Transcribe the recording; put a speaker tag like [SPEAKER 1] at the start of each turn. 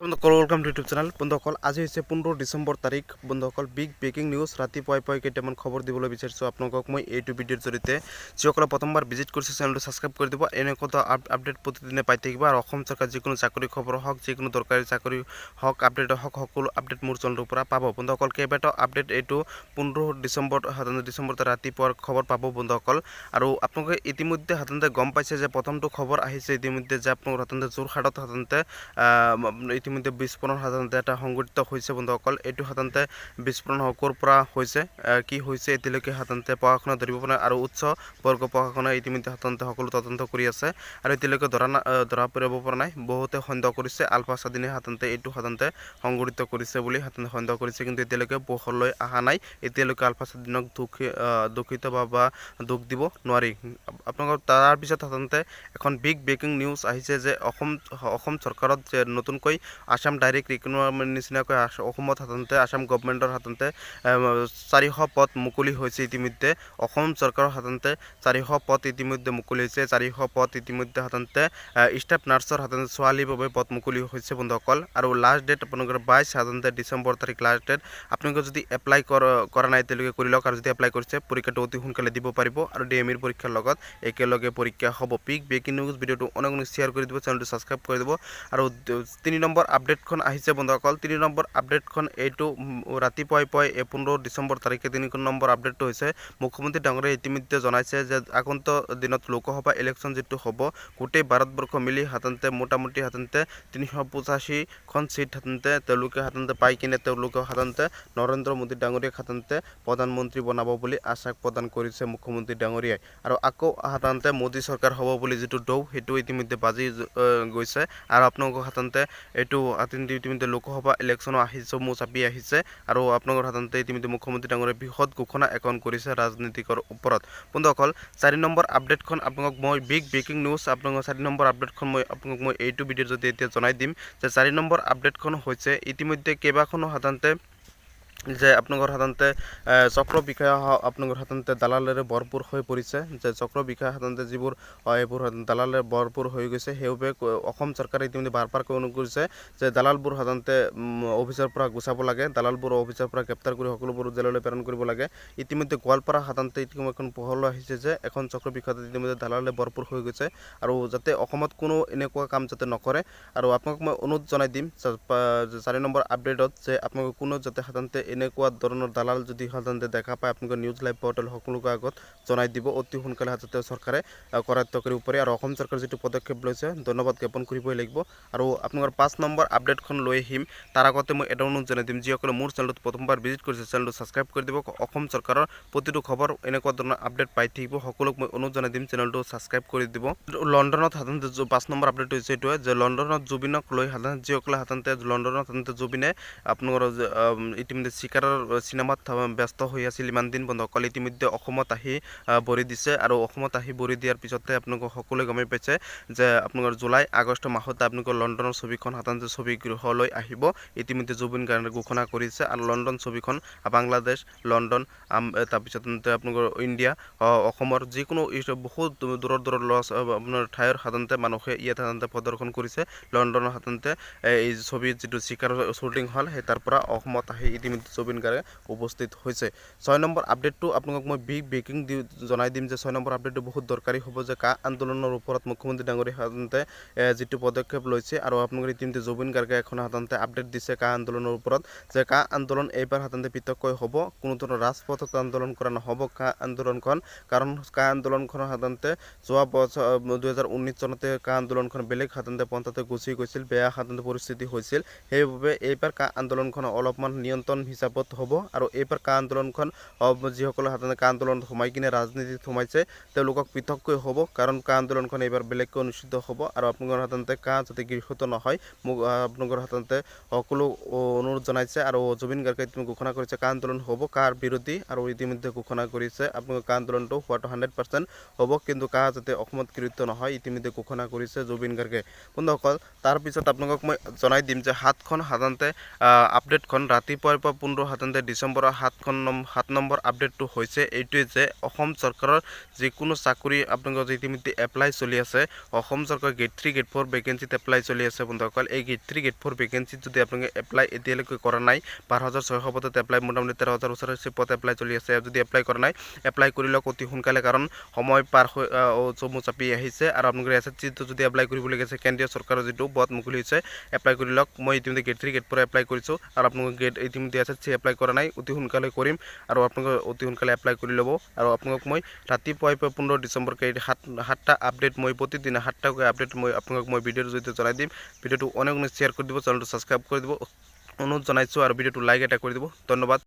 [SPEAKER 1] বন্ধুসকল welcome to YouTube channel. বন্ধুসকল আজি হৈছে 15 ডিচেম্বৰ তাৰিখ। বন্ধুসকল বিগ ব্ৰেকিং নিউজ ৰাতিপুৱাই কেইটামান খবৰ দিবলৈ বিচাৰিছোঁ আপোনালোকক মই এইটো ভিডিঅ'ৰ জৰিয়তে। যিসকলে প্ৰথমবাৰ ভিজিট কৰিছে চেনেলটো ছাবস্ক্ৰাইব কৰি দিব। এনেকুৱা আপডেট প্ৰতিদিনে পাই থাকিব আৰু অসম চৰকাৰ যিকোনো চাকৰি খবৰ হওক, যিকোনো দৰকাৰী চাকৰি হওক, আপডেট হওক, সকলো আপডেট মোৰ চেনেলটোৰ পৰা পাব। বন্ধুসকল কেইবাটাও আপডেট এইটো 15 ডিচেম্বৰ ৰাতিপুৱাৰ খবৰ পাব বন্ধুসকল। আৰু আপোনালোকে ইতিমধ্যে সাধাৰণতে গম পাইছে যে প্ৰথমটো খবৰ আহিছে ইতিমধ্যে যে আপোনালোকৰ সাধাৰণতে যোৰহাটত সাধাৰণতে ইতিমধ্যে বিস্ফোৰণ সাধাৰণতে এটা সংঘটিত হৈছে বন্ধুসকল। এইটো সাধাৰণতে বিস্ফোৰণ ক'ৰ পৰা হৈছে, কি হৈছে এতিয়ালৈকে সাধাৰণতে প্ৰশাসনে ধৰিব পৰা নাই আৰু উচ্চ বৰ্গ প্ৰশাসনে ইতিমধ্যে সাধাৰণতে সকলো তদন্ত কৰি আছে আৰু এতিয়ালৈকে ধৰা পৰিব পৰা নাই। বহুতে সন্দেহ কৰিছে আলফা স্বাধীনে সাধাৰণতে এইটো সাধাৰণতে সংঘটিত কৰিছে বুলি সাধাৰণতে সন্দেহ কৰিছে, কিন্তু এতিয়ালৈকে পোহৰলৈ অহা নাই। এতিয়ালৈকে আলফা স্বাধীনক দুখিত বা দুখ দিব নোৱাৰি। আপোনালোকৰ তাৰপিছত সাধাৰণতে এখন বিগ ব্ৰেকিং নিউজ আহিছে যে অসম চৰকাৰত যে নতুনকৈ আসাম ডাইৰেক্ট ৰিক্ৰুটমেণ্ট নিচিনাকৈ অসমত সাধাৰণতে আসাম গভৰ্ণমেণ্টৰ সাধাৰণতে 400 পদ মুকলি হৈছে ইতিমধ্যে। অসম চৰকাৰৰ সাধাৰণতে 400 পদ ইতিমধ্যে মুকলি হৈছে। 400 পদ ইতিমধ্যে সাধাৰণতে ষ্টাফ নাৰ্ছৰ সাধাৰণতে ছোৱালীৰ বাবে পদ মুকলি হৈছে বন্ধুসকল। আৰু লাষ্ট ডেট আপোনালোকৰ 22 সাধাৰণতে ডিচেম্বৰ তাৰিখ লাষ্ট ডেট। আপোনালোকে যদি এপ্লাই কৰা নাই এতিয়ালৈকে কৰি লওক, আৰু যদি এপ্লাই কৰিছে পৰীক্ষাটো অতি সোনকালে দিব পাৰিব আৰু DME পৰীক্ষাৰ লগত একেলগে পৰীক্ষা হ'ব। বিগ ব্ৰেকিং নিউজ ভিডিঅ'টো অনেক শ্বেয়াৰ কৰি দিব, চেনেলটো ছাবস্ক্ৰাইব কৰি দিব। আৰু 3 নম্বৰ আপডেটখন আহিছে বন্ধুসকল। 3 নম্বৰ আপডেটখন এইটো ৰাতিপুৱাই 15 ডিচেম্বৰ তাৰিখে 3 নম্বৰ আপডেটটো হৈছে মুখ্যমন্ত্ৰী ডাঙৰীয়াই ইতিমধ্যে জনাইছে যে আগন্তুক দিনত লোকসভা ইলেকশ্যন যিটো হ'ব গোটেই ভাৰতবৰ্ষ মিলি সাধাৰণতে মোটামুটি সাধাৰণতে 385খন চিট সাধাৰণতে তেওঁলোকে সাধাৰণতে পাই কিনে তেওঁলোকে সাধাৰণতে নৰেন্দ্ৰ মোদী ডাঙৰীয়াক সাধাৰণতে প্ৰধানমন্ত্ৰী বনাব বুলি আশ্বাস প্ৰদান কৰিছে মুখ্যমন্ত্ৰী ডাঙৰীয়াই। আৰু আকৌ সাধাৰণতে মোদী চৰকাৰ হ'ব বুলি যিটো দৌ সেইটো ইতিমধ্যে বাজি গৈছে। আৰু আপোনালোকক সাধাৰণতে এইটো ইতিমধ্যে লোকসভা ইলেকশ্যনো চমু চাপি আহিছে আৰু আপোনালোকৰ সাধাৰণতে ইতিমধ্যে মুখ্যমন্ত্ৰী ডাঙৰীয়াই বৃহৎ ঘোষণা এখন কৰিছে ৰাজনীতিকৰ ওপৰত। বন্ধুসকল 4 নম্বৰ আপডেটখন আপোনালোকক মই বিগ ব্ৰেকিং নিউজ আপোনালোকৰ 4 নম্বৰ আপডেটখন আপোনালোকক মই এইটো ভিডিঅ'ৰ জৰিয়তে এতিয়া জনাই দিম যে 4 নম্বৰ আপডেটখন হৈছে ইতিমধ্যে কেইবাখনো সাধাৰণতে যে আপোনালোকৰ সাধাৰণতে চক্ৰ বিষয়া আপোনালোকৰ সাধাৰণতে দালালেৰে ভৰপূৰ হৈ পৰিছে। যে চক্ৰ বিষয়া সাধাৰণতে যিবোৰ এইবোৰ দালালেৰে ভৰপূৰ হৈ গৈছে, সেইবাবে অসম চৰকাৰে ইতিমধ্যে বাৰকৈ অনুৰোধ কৰিছে যে দালালবোৰ সাধাৰণতে অফিচৰ পৰা গুচাব লাগে, দালালবোৰ অফিচৰ পৰা গ্ৰেপ্তাৰ কৰি সকলোবোৰ জেললৈ প্ৰেৰণ কৰিব লাগে। ইতিমধ্যে গোৱালপাৰা সাধাৰণতে এখন পোহৰলৈ আহিছে যে এখন চক্ৰ বিষয়াত ইতিমধ্যে দালালে ভৰপূৰ হৈ গৈছে আৰু যাতে অসমত কোনো এনেকুৱা কাম যাতে নকৰে। আৰু আপোনালোক মই অনুৰোধ জনাই দিম 4 নম্বৰ আপডেটত যে আপোনালোকে কোনো যাতে সাধাৰণতে এনেকুৱা ধৰণৰ দালাল যদি সাধাৰণতে দেখা পায় আপোনালোকে নিউজ লাইভ পৰ্টেল সকলোকে আগত জনাই দিব অতি সোনকালে যাতে চৰকাৰে কৰায়ত্ব কৰিব পাৰে। আৰু অসম চৰকাৰে যিটো পদক্ষেপ লৈছে ধন্যবাদ জ্ঞাপন কৰিবই লাগিব। আৰু আপোনালোকৰ 5 নম্বৰ আপডেটখন লৈ আহিম, তাৰ আগতে মই এটা অনুৰোধ জনাই দিম যিসকলে মোৰ চেনেলটোত প্ৰথমবাৰ ভিজিট কৰিছে চেনেলটো ছাবস্ক্ৰাইব কৰি দিব। অসম চৰকাৰৰ প্ৰতিটো খবৰ এনেকুৱা ধৰণৰ আপডেট পাই থাকিব, সকলোক মই অনুৰোধ জনাই দিম চেনেলটো ছাবস্ক্ৰাইব কৰি দিব। লণ্ডনত সাধাৰণতে 5 নম্বৰ আপডেট হৈছে এইটোৱে যে লণ্ডনত জুবিনক লৈ সাধাৰণতে যিসকলে সাধাৰণতে লণ্ডনত সাধাৰণতে জুবিনে আপোনালোকৰ ইতিমধ্যে চিকাৰৰ চিনেমাত ব্যস্ত হৈ আছিল ইমান দিন বন্ধুসকল, ইতিমধ্যে অসমত আহি ভৰি দিছে। আৰু অসমত আহি ভৰি দিয়াৰ পিছতে আপোনালোকক সকলোৱে গমেই পাইছে যে আপোনালোকৰ জুলাই আগষ্ট মাহত আপোনালোকৰ লণ্ডনৰ ছবিখন সাধাৰণতে ছবি গৃহলৈ আহিব ইতিমধ্যে জুবিন গাৰ্গে ঘোষণা কৰিছে। আৰু লণ্ডন ছবিখন বাংলাদেশ, লণ্ডন, তাৰপিছত আপোনালোকৰ ইণ্ডিয়া, অসমৰ যিকোনো বহুত দূৰৰ আপোনাৰ ঠাইৰ সাধাৰণতে মানুহে ইয়াত সাধাৰণতে প্ৰদৰ্শন কৰিছে। লণ্ডনৰ সাধাৰণতে এই ছবিৰ যিটো চিকাৰৰ শ্বুটিং হ'ল সেই তাৰ পৰা অসমত আহি ইতিমধ্যে জুবিন গাৰ্গে উপস্থিত হৈছে। 6 নম্বৰ আপডেটটো আপোনালোকক মই বিগ ব্ৰেকিং জনাই দিম যে 6 নম্বৰ আপডেটটো বহুত দৰকাৰী হ'ব যে কা আন্দোলনৰ ওপৰত মুখ্যমন্ত্ৰী ডাঙৰীয়াই সাধাৰণতে যিটো পদক্ষেপ লৈছে। আৰু আপোনালোকে ইতিমধ্যে জুবিন গাৰ্গে এখন সাধাৰণতে আপডেট দিছে কা আন্দোলনৰ ওপৰত যে কা আন্দোলন এইবাৰ সাধাৰণতে পৃথককৈ হ'ব, কোনো ধৰণৰ ৰাজপথত আন্দোলন কৰা নহ'ব কা আন্দোলনখন। কাৰণ কা আন্দোলনখনৰ সাধাৰণতে যোৱা বছৰ 2019 চনতে কা আন্দোলনখন বেলেগ সাধাৰণতে পন্থাতে গুচি গৈছিল, বেয়া সাধাৰণতে পৰিস্থিতি হৈছিল। সেইবাবে এইবাৰ কা আন্দোলনখন অলপমান নিয়ন্ত্ৰণ হিচাপত হ'ব। আৰু এইবাৰ কা আন্দোলনখন যিসকলে সাধাৰণতে কা আন্দোলনত সোমাই কিনে ৰাজনীতিত সোমাইছে তেওঁলোকক পৃথককৈ হ'ব, কাৰণ কা আন্দোলনখন এইবাৰ বেলেগকৈ অনুষ্ঠিত হ'ব। আৰু আপোনালোকৰ সাধাৰণতে কা যাতে গৃহীত নহয় মোক আপোনালোকৰ সাধাৰণতে সকলো অনুৰোধ জনাইছে। আৰু জুবিন গাৰ্গে ঘোষণা কৰিছে কা আন্দোলন হ'ব কাৰ বিৰোধী, আৰু ইতিমধ্যে ঘোষণা কৰিছে আপোনালোকৰ কা আন্দোলনটো হোৱাটো 100% হ'ব, কিন্তু কা যাতে অসমত গৃহীত নহয় ইতিমধ্যে ঘোষণা কৰিছে জুবিন গাৰ্গে। বন্ধুসকল তাৰপিছত আপোনালোকক মই জনাই দিম যে 7খন সাধাৰণতে আপডেটখন ৰাতিপুৱাৰ পৰা 17 ডিচেম্বৰৰ 7 নম্বৰ আপডেটটো হৈছে এইটোৱে যে অসম চৰকাৰৰ যিকোনো চাকৰি আপোনালোকৰ ইতিমধ্যে এপ্লাই চলি আছে অসম চৰকাৰৰ গেট 3 গেট 4 ভেকেঞ্চিত এপ্লাই চলি আছে বন্ধুসকল এই গেট 3 গেট 4 ভেকেঞ্চিত যদি আপোনালোকে এপ্লাই এতিয়ালৈকে কৰা নাই 12600 পদত এপ্লাই মোটামুটি 13000 ওচৰত পদ এপ্লাই চলি আছে যদি এপ্লাই কৰা নাই এপ্লাই কৰি লওক অতি সোনকালে কাৰণ সময় পাৰ হৈ চমু চাপি আহিছে আৰু আপোনালোকৰ এছএছচিটো যদি এপ্লাই কৰিবলৈ গৈছে কেন্দ্ৰীয় চৰকাৰৰ যিটো পদ মুকলি হৈছে এপ্লাই কৰি লওক মই ইতিমধ্যে গেট 3 গেট 4 এপ্লাই কৰিছোঁ আৰু আপোনালোকে গেট ইতিমধ্যে এছএছচি এপ্লাই কৰা নাই অতি সোনকালে কৰিম আৰু আপোনালোকে অতি সোনকালে এপ্লাই কৰি ল'ব আৰু আপোনালোক মই ৰাতিপুৱাই 15 ডিচেম্বৰকে 7টা আপডেট মই প্ৰতিদিনে 7টাকৈ আপডেট মই আপোনালোক মই ভিডিঅ'ৰ জৰিয়তে জনাই দিম ভিডিঅ'টো অনেক শ্বেয়াৰ কৰি দিব চেনেলটো সাবস্ক্ৰাইব কৰি দিব অনুৰোধ জনাইছোঁ আৰু ভিডিঅ'টো লাইক এটা কৰি দিব ধন্যবাদ।